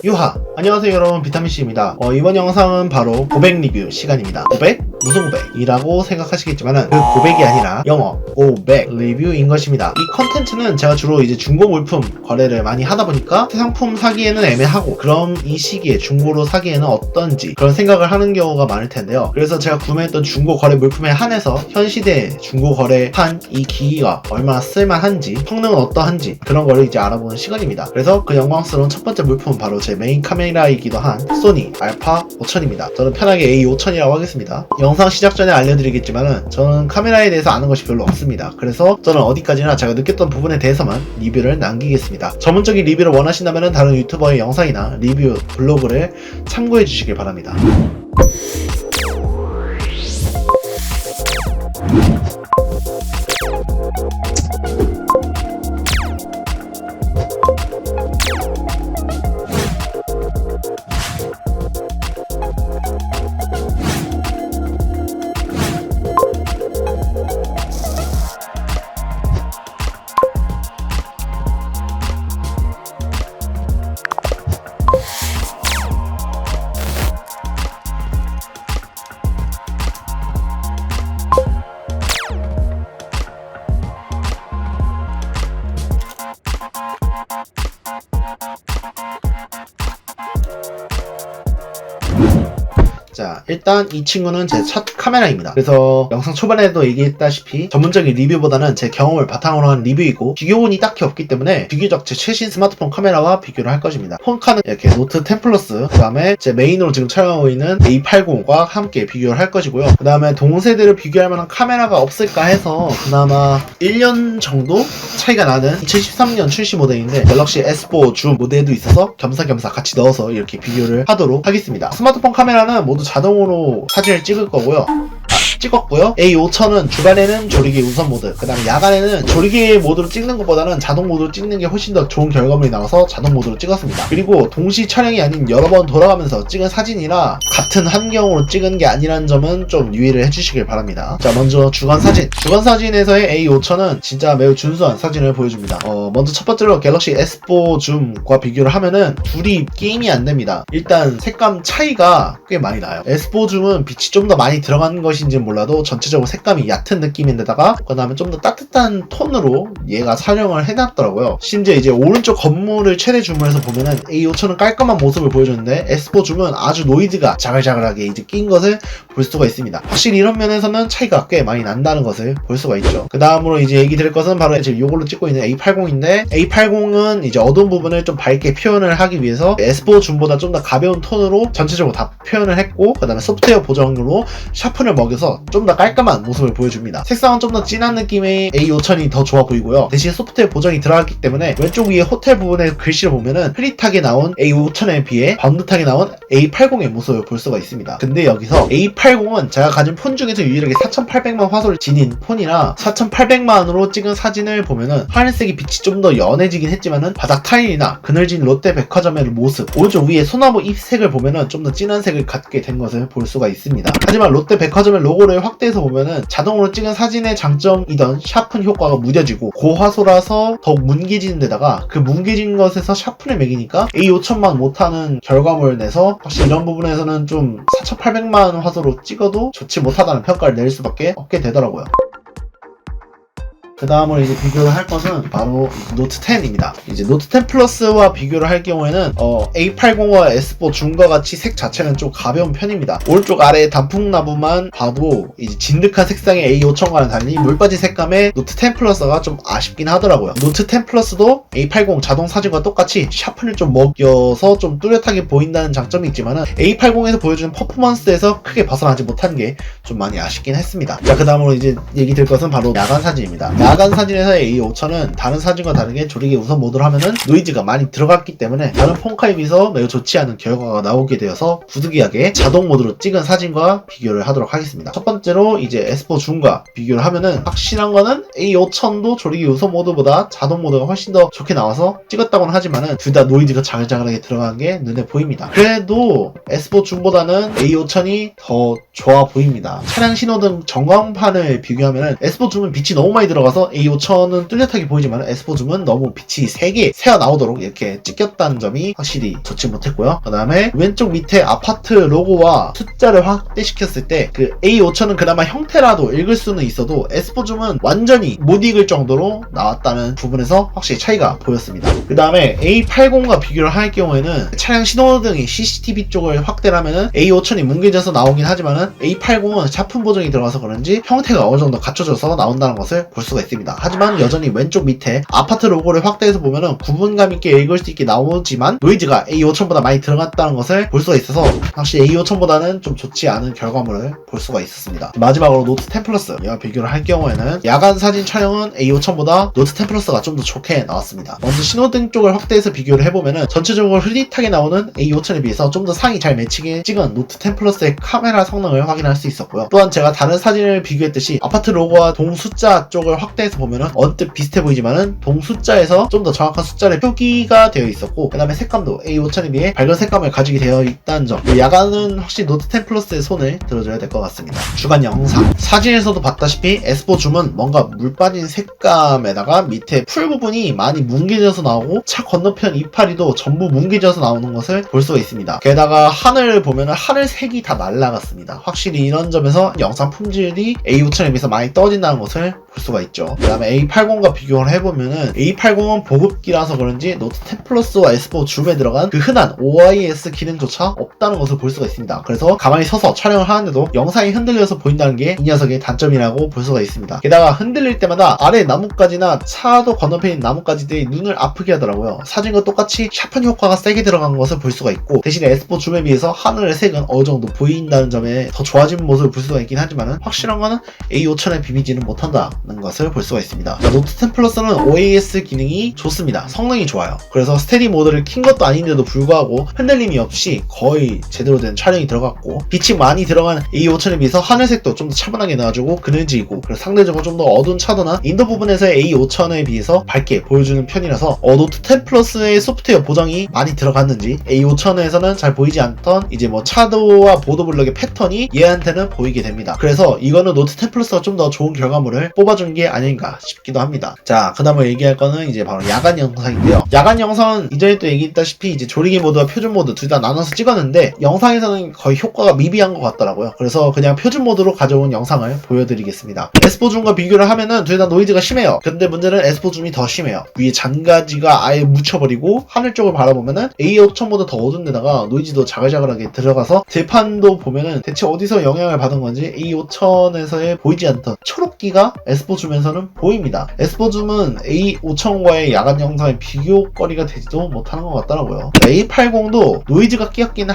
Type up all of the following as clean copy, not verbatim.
유하! 안녕하세요 여러분, 비타민C입니다. 이번 영상은 바로 고백 리뷰 시간입니다. 고백? 무슨 고백이라고 생각하시겠지만은 그 고백이 아니라 영어 고백 리뷰인 것입니다. 이 컨텐츠는 제가 주로 이제 중고 물품 거래를 많이 하다 보니까 상품 사기에는 애매하고, 그럼 이 시기에 중고로 사기에는 어떤지 그런 생각을 하는 경우가 많을 텐데요. 그래서 제가 구매했던 중고 거래 물품에 한해서 현 시대에 중고 거래한 이 기기가 얼마나 쓸만한지, 성능은 어떠한지 그런 거를 이제 알아보는 시간입니다. 그래서 그 영광스러운 첫 번째 물품은 바로 제 메인 카메라이기도 한 소니 알파 5000입니다. 저는 편하게 A5000이라고 하겠습니다. 영상 시작 전에 알려드리겠지만은 저는 카메라에 대해서 아는 것이 별로 없습니다. 그래서 저는 어디까지나 제가 느꼈던 부분에 대해서만 리뷰를 남기겠습니다. 전문적인 리뷰를 원하신다면 다른 유튜버의 영상이나 리뷰 블로그를 참고해 주시길 바랍니다. 자, 일단 이 친구는 제 첫 카메라입니다. 그래서 영상 초반에도 얘기했다시피 전문적인 리뷰보다는 제 경험을 바탕으로 한 리뷰이고, 비교군이 딱히 없기 때문에 비교적 제 최신 스마트폰 카메라와 비교를 할 것입니다. 폰카는 이렇게 노트 10 플러스, 그 다음에 제 메인으로 지금 촬영하고 있는 A80과 함께 비교를 할 것이고요. 그 다음에 동세대를 비교할 만한 카메라가 없을까 해서 그나마 1년 정도 차이가 나는 2013년 출시 모델인데 갤럭시 S4 줌 모델도 있어서 겸사겸사 같이 넣어서 이렇게 비교를 하도록 하겠습니다. 스마트폰 카메라는 모두 자동으로 사진을 찍었고요. A5000은 주간에는 조리개 우선 모드, 그 다음에 야간에는 조리개 모드로 찍는 것보다는 자동 모드로 찍는 게 훨씬 더 좋은 결과물이 나와서 자동 모드로 찍었습니다. 그리고 동시 촬영이 아닌 여러 번 돌아가면서 찍은 사진이라 같은 환경으로 찍은 게 아니라는 점은 좀 유의를 해주시길 바랍니다. 자, 먼저 주간 사진. 주간 사진에서의 A5000은 진짜 매우 준수한 사진을 보여줍니다. 먼저 첫 번째로 갤럭시 S4 줌과 비교를 하면은 둘이 게임이 안 됩니다. 일단 색감 차이가 꽤 많이 나요. S4 줌은 빛이 좀 더 많이 들어간 것인지 몰라도 전체적으로 색감이 얕은 느낌인데다가 그 다음에 좀 더 따뜻한 톤으로 얘가 촬영을 해놨더라고요. 심지어 이제 오른쪽 건물을 최대 줌에서 보면은 A5000은 깔끔한 모습을 보여줬는데 S4 줌은 아주 노이즈가 자글자글하게 이제 낀 것을 볼 수가 있습니다. 확실히 이런 면에서는 차이가 꽤 많이 난다는 것을 볼 수가 있죠. 그 다음으로 이제 얘기 드릴 것은 바로 지금 이걸로 찍고 있는 A80인데, A80은 이제 어두운 부분을 좀 밝게 표현을 하기 위해서 S4 줌보다 좀 더 가벼운 톤으로 전체적으로 다 표현을 했고, 그 다음에 소프트웨어 보정으로 샤픈을 먹여서 좀 더 깔끔한 모습을 보여줍니다. 색상은 좀 더 진한 느낌의 A5000이 더 좋아 보이고요. 대신 소프트웨어 보정이 들어갔기 때문에 왼쪽 위에 호텔 부분에 글씨를 보면은 흐릿하게 나온 A5000에 비해 번듯하게 나온 A80의 모습을 볼 수가 있습니다. 근데 여기서 A80은 제가 가진 폰 중에서 유일하게 4800만 화소를 지닌 폰이라 4800만으로 찍은 사진을 보면은 하늘색이 빛이 좀 더 연해지긴 했지만은 바닥 타일이나 그늘진 롯데 백화점의 모습, 오른쪽 위에 소나무 잎색을 보면은 좀 더 진한 색을 갖게 된 것을 볼 수가 있습니다. 하지만 롯데 백화점의 로고를 확대해서 보면은 자동으로 찍은 사진의 장점이던 샤픈 효과가 무뎌지고 고화소라서 더욱 뭉개지는 데다가 그 뭉개진 것에서 샤픈을 매기니까 A5000만 못하는 결과물을 내서 확실히 이런 부분에서는 좀 4800만 화소로 찍어도 좋지 못하다는 평가를 내릴 수밖에 없게 되더라고요. 그 다음으로 이제 비교를 할 것은 바로 노트 10입니다. 이제 노트 10 플러스와 비교를 할 경우에는 A80과 S4 줌과 같이 색 자체는 좀 가벼운 편입니다. 오른쪽 아래 단풍나무만 봐도 이제 진득한 색상의 A5000과는 달리 물바지 색감의 노트 10 플러스가 좀 아쉽긴 하더라고요. 노트 10 플러스도 A80 자동 사진과 똑같이 샤픈을 좀 먹여서 좀 뚜렷하게 보인다는 장점이 있지만은 A80에서 보여주는 퍼포먼스에서 크게 벗어나지 못한 게 좀 많이 아쉽긴 했습니다. 자, 그 다음으로 이제 얘기 될 것은 바로 야간 사진입니다. 야간 사진에서의 A5000은 다른 사진과 다르게 조리개 우선 모드로 하면은 노이즈가 많이 들어갔기 때문에 다른 폰카에 비해서 매우 좋지 않은 결과가 나오게 되어서 부득이하게 자동 모드로 찍은 사진과 비교를 하도록 하겠습니다. 첫 번째로 이제 S4 줌과 비교를 하면은 확실한 거는 A5000도 조리개 우선 모드보다 자동 모드가 훨씬 더 좋게 나와서 찍었다고는 하지만은 둘 다 노이즈가 자글자글하게 들어간 게 눈에 보입니다. 그래도 S4 줌보다는 A5000이 더 좋아 보입니다. 차량 신호등 전광판을 비교하면은 S4 줌은 빛이 너무 많이 들어가서 나와서 A5000은 뚜렷하게 보이지만 S4 줌은 너무 빛이 3개 새어 나오도록 이렇게 찍혔다는 점이 확실히 좋지 못했고요. 그 다음에 왼쪽 밑에 아파트 로고와 숫자를 확대시켰을 때 그 A5000은 그나마 형태라도 읽을 수는 있어도 S4 줌은 완전히 못 읽을 정도로 나왔다는 부분에서 확실히 차이가 보였습니다. 그 다음에 A80과 비교를 할 경우에는 차량 신호등이 CCTV 쪽을 확대를 하면은 A5000이 뭉개져서 나오긴 하지만은 A80은 차품 보정이 들어가서 그런지 형태가 어느 정도 갖춰져서 나온다는 것을 볼 수가 있습니다. 하지만 여전히 왼쪽 밑에 아파트 로고를 확대해서 보면은 구분감 있게 읽을 수 있게 나오지만 노이즈가 A5000보다 많이 들어갔다는 것을 볼 수가 있어서 확실히 A5000보다는 좀 좋지 않은 결과물을 볼 수가 있었습니다. 마지막으로 노트 10 플러스와 비교를 할 경우에는 야간 사진 촬영은 A5000보다 노트 10 플러스가 좀 더 좋게 나왔습니다. 먼저 신호등 쪽을 확대해서 비교를 해보면은 전체적으로 흐릿하게 나오는 A5000에 비해서 좀 더 상이 잘 맺히게 찍은 노트 10 플러스의 카메라 성능을 확인할 수 있었고요. 또한 제가 다른 사진을 비교했듯이 아파트 로고와 동 숫자 쪽을 확대해서 보면은 언뜻 비슷해 보이지만은 동 숫자에서 좀 더 정확한 숫자를 표기가 되어 있었고, 그 다음에 색감도 A5000에 비해 밝은 색감을 가지게 되어 있다는 점, 야간은 확실히 노트 10 플러스의 손을 들어줘야 될 것 같습니다. 주간 영상 사진에서도 봤다시피 S4 줌은 뭔가 물 빠진 색감에다가 밑에 풀 부분이 많이 뭉개져서 나오고 차 건너편 이파리도 전부 뭉개져서 나오는 것을 볼 수가 있습니다. 게다가 하늘을 보면은 하늘색이 다 날라갔습니다. 확실히 이런 점에서 영상 품질이 A5000에 비해서 많이 떨어진다는 것을 볼 수가 있죠. 그 다음에 A80과 비교를 해보면은 A80은 보급기라서 그런지 노트 10 플러스와 S4 줌에 들어간 그 흔한 OIS 기능조차 없다는 것을 볼 수가 있습니다. 그래서 가만히 서서 촬영을 하는데도 영상이 흔들려서 보인다는 게 이 녀석의 단점이라고 볼 수가 있습니다. 게다가 흔들릴 때마다 아래 나뭇가지나 차도 건너편에 있는 나뭇가지들이 눈을 아프게 하더라고요. 사진과 똑같이 샤픈 효과가 세게 들어간 것을 볼 수가 있고, 대신에 S4 줌에 비해서 하늘의 색은 어느 정도 보인다는 점에 더 좋아진 모습을 볼 수가 있긴 하지만 확실한 거는 A5000에 비비지는 못한다는 것을 볼 수가 있습니다. 노트 10 플러스는 OAS 기능이 좋습니다. 성능이 좋아요. 그래서 스테디 모드를 킨 것도 아닌데도 불구하고 흔들림이 없이 거의 제대로 된 촬영이 들어갔고, 빛이 많이 들어간 A5000에 비해서 하늘색도 좀 더 차분하게 나와주고 그늘지고, 그리고 상대적으로 좀 더 어두운 차도나 인도 부분에서의 A5000에 비해서 밝게 보여주는 편이라서 노트 10 플러스의 소프트웨어 보정이 많이 들어갔는지 A5000에서는 잘 보이지 않던 이제 뭐 차도와 보도블럭의 패턴이 얘한테는 보이게 됩니다. 그래서 이거는 노트 10 플러스가 좀 더 좋은 결과물을 뽑아준 게 아닌가 싶기도 합니다. 자, 그 다음에 얘기할 거는 이제 바로 야간 영상인데요. 야간 영상은 이전에 또 얘기했다시피 이제 조리개 모드와 표준 모드 둘 다 나눠서 찍었는데 영상에서는 거의 효과가 미비한 것 같더라고요. 그래서 그냥 표준 모드로 가져온 영상을 보여드리겠습니다. S4 줌과 비교를 하면은 둘 다 노이즈가 심해요. 근데 문제는 S4 줌이 더 심해요. 위에 잔가지가 아예 묻혀버리고 하늘 쪽을 바라보면은 A5000보다 더 어두운 데다가 노이즈도 자글자글하게 들어가서 들판도 보면은 대체 어디서 영향을 받은 건지 A5000에서의 보이지 않던 초록기가 S4 줌에서는 보입니다. S4 줌은 A5000과의 야간 영상의 비교거리가 되지도 못하는 것 같더라고요. A80도 노이즈가 끼었긴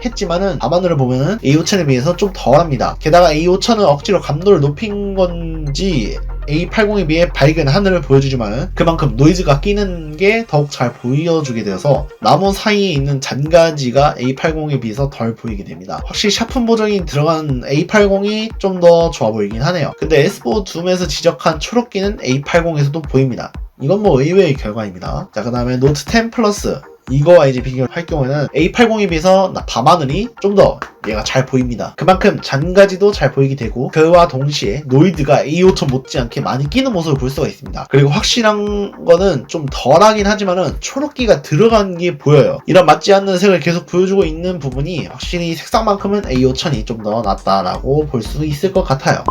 했지만은 밤하늘을 보면은 A5000에 비해서 좀 덜합니다. 게다가 A5000은 억지로 감도를 높인 건지 A80에 비해 밝은 하늘을 보여주지만 그만큼 노이즈가 끼는 게 더욱 잘 보여주게 되어서 나무 사이에 있는 잔가지가 A80에 비해서 덜 보이게 됩니다. 확실히 샤픈 보정이 들어간 A80이 좀 더 좋아 보이긴 하네요. 근데 S4 줌에서 지적한 초록기는 A80에서도 보입니다. 이건 뭐 의외의 결과입니다. 자, 그 다음에 노트 10 플러스 이거와 이제 비교를 할 경우에는 A80에 비해서 밤하늘이 좀 더 얘가 잘 보입니다. 그만큼 잔가지도 잘 보이게 되고 그와 동시에 노이즈가 A5000 못지않게 많이 끼는 모습을 볼 수가 있습니다. 그리고 확실한 거는 좀 덜하긴 하지만은 초록기가 들어간 게 보여요. 이런 맞지 않는 색을 계속 보여주고 있는 부분이 확실히 색상만큼은 A5000이 좀 더 낫다라고 볼 수 있을 것 같아요.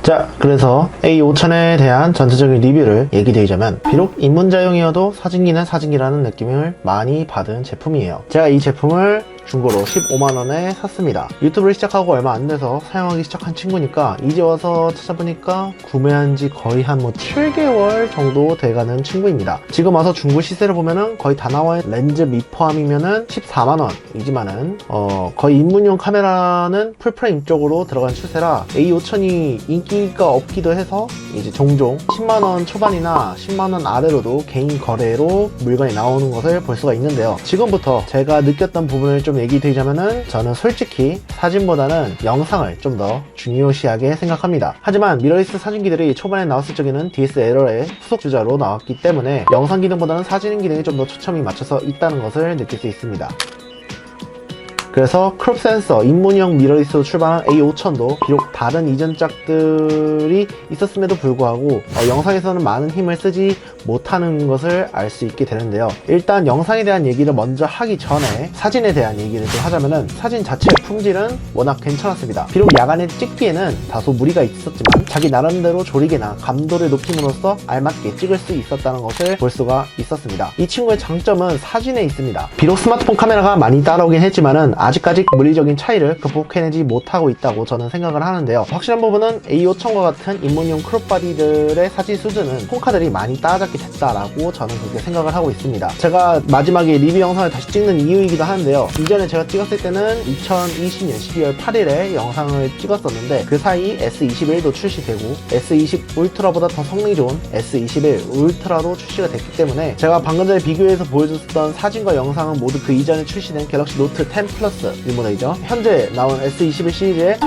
자, 그래서 A5000에 대한 전체적인 리뷰를 얘기드리자면 비록 입문자용이어도 사진기는 사진기라는 느낌을 많이 받은 제품이에요. 제가 이 제품을 중고로 15만원에 샀습니다. 유튜브를 시작하고 얼마 안 돼서 사용하기 시작한 친구니까 이제 와서 찾아보니까 구매한 지 거의 한 7개월 정도 돼가는 친구입니다. 지금 와서 중고 시세를 보면은 거의 다 나와 렌즈 미포함이면은 14만원이지만은 거의 입문용 카메라는 풀프레임 쪽으로 들어간 추세라 A5000이 인기가 없기도 해서 이제 종종 10만원 초반이나 10만원 아래로도 개인 거래로 물건이 나오는 것을 볼 수가 있는데요. 지금부터 제가 느꼈던 부분을 좀 얘기드리자면은 저는 솔직히 사진보다는 영상을 좀 더 중요시하게 생각합니다. 하지만 미러리스 사진기들이 초반에 나왔을 적에는 DSLR의 후속 주자로 나왔기 때문에 영상 기능보다는 사진 기능에 좀 더 초점이 맞춰서 있다는 것을 느낄 수 있습니다. 그래서 크롭 센서, 입문형 미러리스로 출발한 A5000도 비록 다른 이전작들이 있었음에도 불구하고 영상에서는 많은 힘을 쓰지 못하는 것을 알 수 있게 되는데요. 일단 영상에 대한 얘기를 먼저 하기 전에 사진에 대한 얘기를 좀 하자면은, 사진 자체의 품질은 워낙 괜찮았습니다. 비록 야간에 찍기에는 다소 무리가 있었지만 자기 나름대로 조리개나 감도를 높임으로써 알맞게 찍을 수 있었다는 것을 볼 수가 있었습니다. 이 친구의 장점은 사진에 있습니다. 비록 스마트폰 카메라가 많이 따라오긴 했지만은 아직까지 물리적인 차이를 극복해내지 못하고 있다고 저는 생각을 하는데요. 확실한 부분은 A5000과 같은 입문용 크롭바디들의 사진 수준은 폰카들이 많이 따라잡게 됐다라고 저는 그렇게 생각을 하고 있습니다. 제가 마지막에 리뷰 영상을 다시 찍는 이유이기도 하는데요. 이전에 제가 찍었을 때는 2020년 12월 8일에 영상을 찍었었는데 그 사이 S21도 출시되고 S20 울트라보다 더 성능이 좋은 S21 울트라도 출시가 됐기 때문에 제가 방금 전에 비교해서 보여줬던 사진과 영상은 모두 그 이전에 출시된 갤럭시 노트 10 플러스 일모델이죠. 현재 나온 S21 시리즈의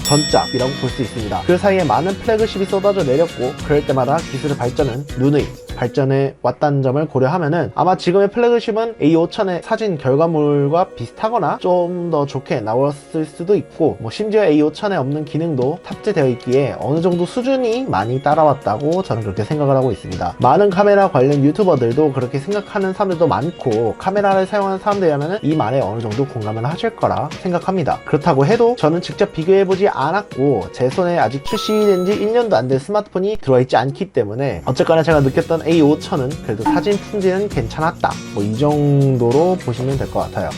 전작이라고 볼 수 있습니다. 그 사이에 많은 플래그십이 쏟아져 내렸고 그럴 때마다 기술의 발전은 누누이 발전해 왔다는 점을 고려하면은 아마 지금의 플래그십은 A5000의 사진 결과물과 비슷하거나 좀 더 좋게 나왔을 수도 있고, 심지어 A5000에 없는 기능도 탑재되어 있기에 어느 정도 수준이 많이 따라왔다고 저는 그렇게 생각을 하고 있습니다. 많은 카메라 관련 유튜버들도 그렇게 생각하는 사람들도 많고, 카메라를 사용하는 사람들이라면 이 말에 어느 정도 공감을 하실 거라 생각합니다. 그렇다고 해도 저는 직접 비교해보지 않았고 제 손에 아직 출시된 지 1년도 안 된 스마트폰이 들어와 있지 않기 때문에 어쨌거나 제가 느꼈던 A5000은 그래도 사진 품질은 괜찮았다, 이 정도로 보시면 될 것 같아요.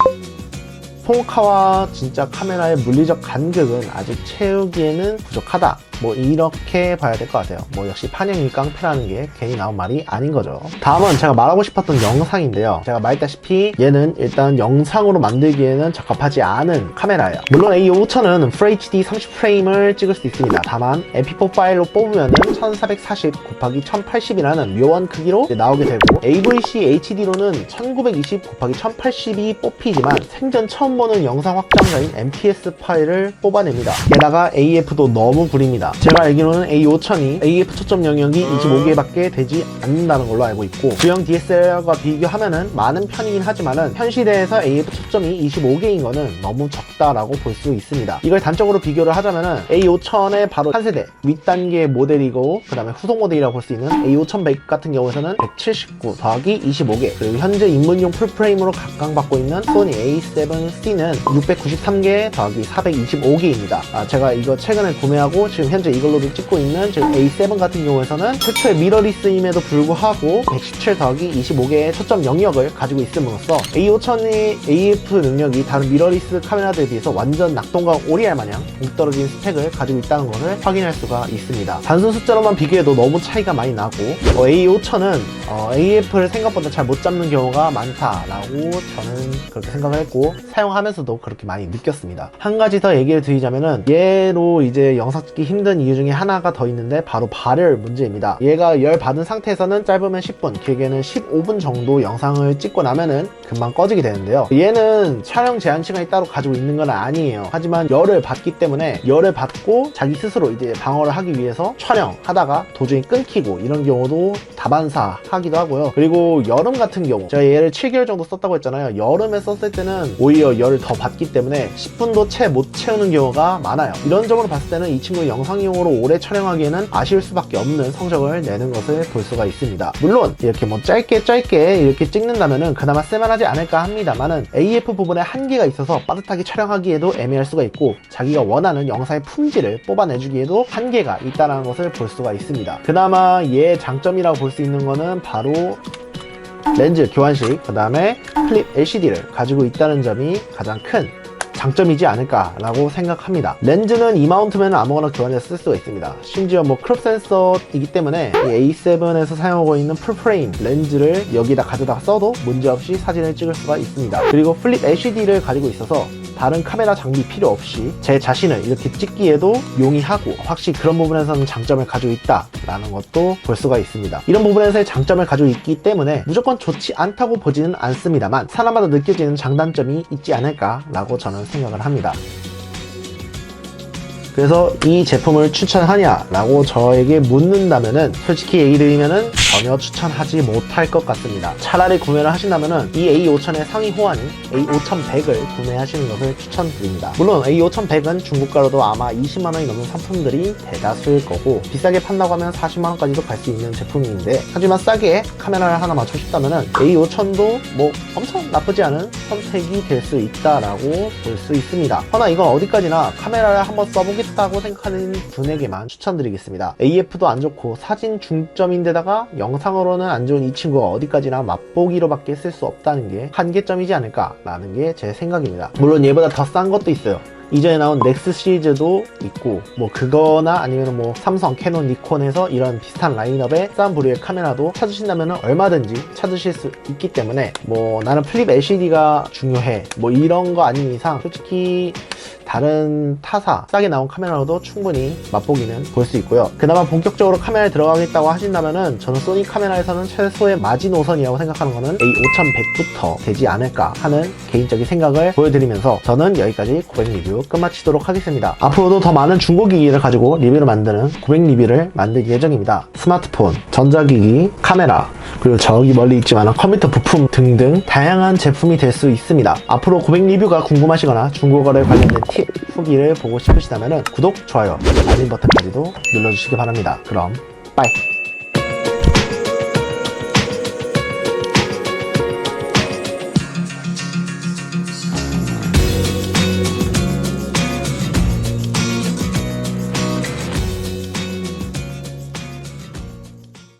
폰카와 진짜 카메라의 물리적 간극은 아직 채우기에는 부족하다, 이렇게 봐야 될 것 같아요. 역시 판형이 깡패라는 게 괜히 나온 말이 아닌 거죠. 다음은 제가 말하고 싶었던 영상인데요. 제가 말했다시피 얘는 일단 영상으로 만들기에는 적합하지 않은 카메라예요. 물론 A5000은 FHD 30프레임을 찍을 수 있습니다. 다만 MP4 파일로 뽑으면은 1440 곱하기 1080이라는 묘한 크기로 나오게 되고, AVC HD로는 1920 곱하기 1080이 뽑히지만 생전 처음 보는 영상 확장자인 MPS 파일을 뽑아냅니다. 게다가 AF도 너무 구립니다. 제가 알기로는 A5000이 AF 초점 영역이 25개밖에 되지 않는다는 걸로 알고 있고, 구형 DSLR과 비교하면은 많은 편이긴 하지만은 현 시대에서 AF 초점이 25개인 거는 너무 적다라고 볼 수 있습니다. 이걸 단적으로 비교를 하자면은 A5000의 바로 한 세대 윗단계 모델이고, 그 다음에 후속 모델이라고 볼 수 있는 A5100 같은 경우에는 179 더하기 25개, 그리고 현재 입문용 풀프레임으로 각광받고 있는 소니 A7C는 693개 더하기 425개입니다. 제가 이거 최근에 구매하고 지금 현재 이걸로도 찍고 있는 지금 A7 같은 경우에서는 최초의 미러리스임에도 불구하고 117 더하기 25개의 초점 영역을 가지고 있음으로써 A5000의 AF 능력이 다른 미러리스 카메라들에 비해서 완전 낙동강 오리알 마냥 동떨어진 스펙을 가지고 있다는 것을 확인할 수가 있습니다. 단순 숫자로만 비교해도 너무 차이가 많이 나고, A5000은 AF를 생각보다 잘 못 잡는 경우가 많다라고 저는 그렇게 생각을 했고, 사용하면서도 그렇게 많이 느꼈습니다. 한 가지 더 얘기를 드리자면은, 얘로 이제 영상 찍기 힘든 이유 중에 하나가 더 있는데 바로 발열 문제입니다. 얘가 열 받은 상태에서는 짧으면 10분, 길게는 15분 정도 영상을 찍고 나면은 금방 꺼지게 되는데요. 얘는 촬영 제한 시간이 따로 가지고 있는 건 아니에요. 하지만 열을 받기 때문에 열을 받고 자기 스스로 이제 방어를 하기 위해서 촬영하다가 도중에 끊기고 이런 경우도 다반사하기도 하고요. 그리고 여름 같은 경우, 제가 얘를 7개월 정도 썼다고 했잖아요. 여름에 썼을 때는 오히려 열을 더 받기 때문에 10분도 채 못 채우는 경우가 많아요. 이런 점으로 봤을 때는 이 친구 영상용으로 오래 촬영하기에는 아쉬울 수밖에 없는 성적을 내는 것을 볼 수가 있습니다. 물론 이렇게 짧게 이렇게 찍는다면은 그나마 쓸만하지 않을까 합니다만은, AF 부분에 한계가 있어서 빠듯하게 촬영하기에도 애매할 수가 있고, 자기가 원하는 영상의 품질을 뽑아내주기에도 한계가 있다는 것을 볼 수가 있습니다. 그나마 얘의 장점이라고 볼 수 있는 거는 바로 렌즈 교환식, 그 다음에 플립 LCD를 가지고 있다는 점이 가장 큰 장점이지 않을까라고 생각합니다. 렌즈는 이 마운트면 아무거나 교환해서 쓸 수가 있습니다. 심지어 크롭 센서이기 때문에 이 A7에서 사용하고 있는 풀프레임 렌즈를 여기다 가져다 써도 문제없이 사진을 찍을 수가 있습니다. 그리고 플립 LCD를 가지고 있어서 다른 카메라 장비 필요 없이 제 자신을 이렇게 찍기에도 용이하고, 확실히 그런 부분에서는 장점을 가지고 있다라는 것도 볼 수가 있습니다. 이런 부분에서의 장점을 가지고 있기 때문에 무조건 좋지 않다고 보지는 않습니다만, 사람마다 느껴지는 장단점이 있지 않을까라고 저는 생각을 합니다. 그래서 이 제품을 추천하냐라고 저에게 묻는다면은 솔직히 얘기 드리면은 전혀 추천하지 못할 것 같습니다. 차라리 구매를 하신다면은 이 A5100의 상위 호환인 A5100을 구매하시는 것을 추천드립니다. 물론 A5100은 중고가로도 아마 20만원이 넘는 상품들이 대다수일 거고 비싸게 판다고 하면 40만원까지도 갈 수 있는 제품인데 하지만 싸게 카메라를 하나 맞추고 싶다면은 A5000도 뭐 엄청 나쁘지 않은 선택이 될 수 있다라고 볼 수 있습니다. 허나 이건 어디까지나 카메라를 한번 써보겠다고 생각하는 분에게만 추천드리겠습니다. AF도 안 좋고 사진 중점인데다가 영상으로는 안 좋은 이 친구가 어디까지나 맛보기로밖에 쓸 수 없다는 게 한계점이지 않을까라는 게 제 생각입니다. 물론 얘보다 더 싼 것도 있어요. 이전에 나온 넥스 시리즈도 있고 뭐 그거나 아니면 뭐 삼성, 캐논, 니콘에서 이런 비슷한 라인업의 싼 부류의 카메라도 찾으신다면 얼마든지 찾으실 수 있기 때문에 뭐 나는 플립 LCD가 중요해 뭐 이런 거 아닌 이상 솔직히 다른 타사 싸게 나온 카메라로도 충분히 맛보기는 볼 수 있고요. 그나마 본격적으로 카메라에 들어가겠다고 하신다면은 저는 소니 카메라에서는 최소의 마지노선이라고 생각하는 거는 A5100부터 되지 않을까 하는 개인적인 생각을 보여드리면서 저는 여기까지 고백 리뷰 끝마치도록 하겠습니다. 앞으로도 더 많은 중고기기를 가지고 리뷰를 만드는 고백 리뷰를 만들 예정입니다. 스마트폰, 전자기기, 카메라, 그리고 저기 멀리 있지만 컴퓨터 부품 등등 다양한 제품이 될 수 있습니다. 앞으로 고백 리뷰가 궁금하시거나 중고거래 관련된 팁, 후기를 보고 싶으시다면 구독, 좋아요, 알림 버튼까지도 눌러주시기 바랍니다. 그럼 빠이!